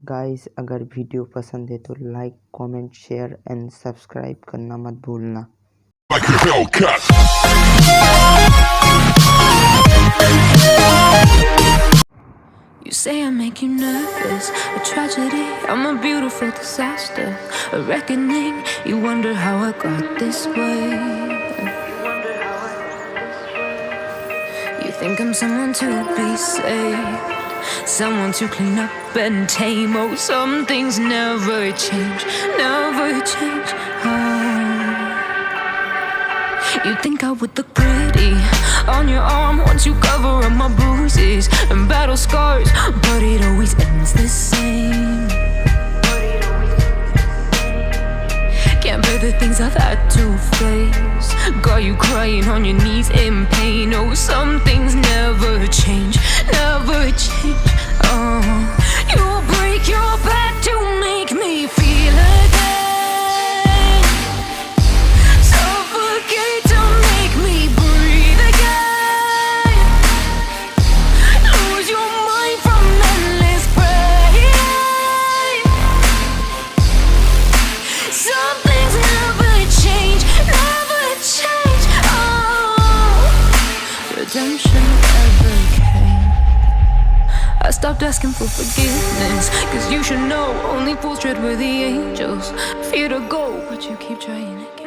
Guys अगर video पसंद है तो like comment share and subscribe करना मत भूलना। Like a Hellcat. You say I make you nervous, a tragedy, I'm a beautiful disaster, a reckoning, you wonder how I got this way. You think I'm someone to be saved, someone to clean up and tame. Oh, some things never change, never change. You think I would look pretty on your arm once you cover up my bruises and battle scars, but it always ends the same. Can't bear the things I've had to face, got you crying on your knees in pain. Oh, some things never change, never change. Oh, you break your back to make me feel again, suffocate to make me breathe again, lose your mind from endless pain. Some things never change, never change. Oh, redemption never came. I stopped asking for forgiveness, cause you should know only fools tread where the angels fear to go, but you keep trying again.